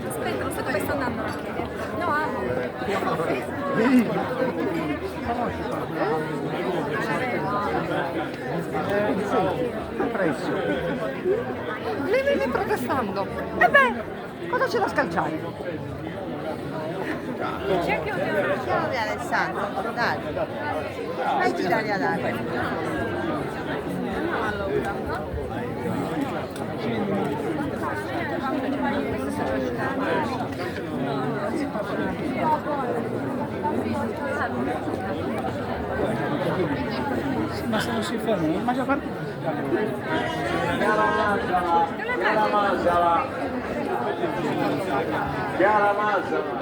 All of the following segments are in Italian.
Aspetta, non so dove sta andando. No, amo. Prezzo. Lei viene protestando. E beh, cosa c'è da scalciare? C'è anche un Ciao di Alessandro, dai, vai girare ad aria. Ma se non si ferma, non mangia parte. Chiara Masala. Chiara Masala.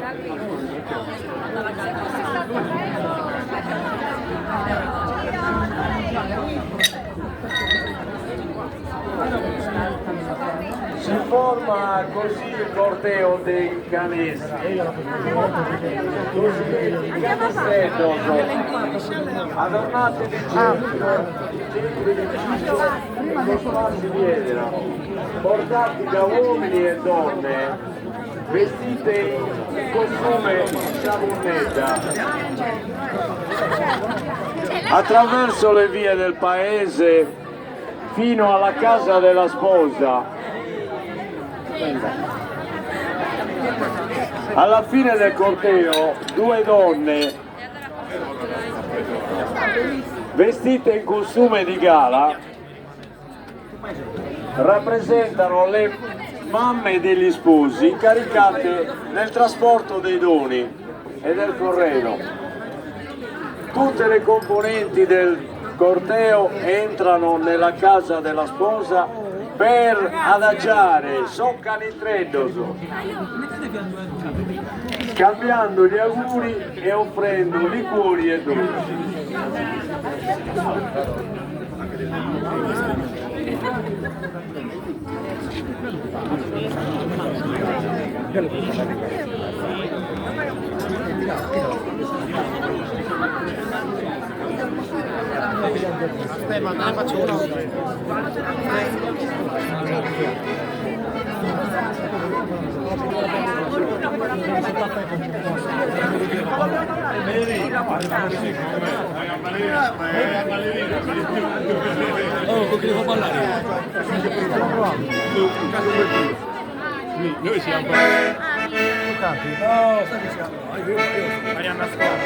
Si forma così il corteo dei canestri. Così i canestretti adornati di centro con spazi dietro, portati da uomini e donne vestite in costume di sciabunnetta. Attraverso le vie del paese fino alla casa della sposa. Alla fine del corteo due donne vestite in costume di gala rappresentano le mamme degli sposi incaricate nel trasporto dei doni e del corredo. Tutte le componenti del corteo entrano nella casa della sposa per adagiare soccanitrendoso, scambiando gli auguri e offrendo liquori e dolci. Aspetta, ma faccio uno. Oh, con chi devo ballare? Noi siamo. No, sta che siamo. Arianna Scola.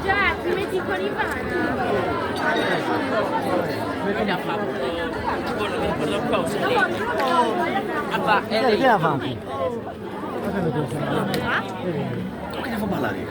Già, ti metti con i panni. Che la fa? Con chi devo ballare?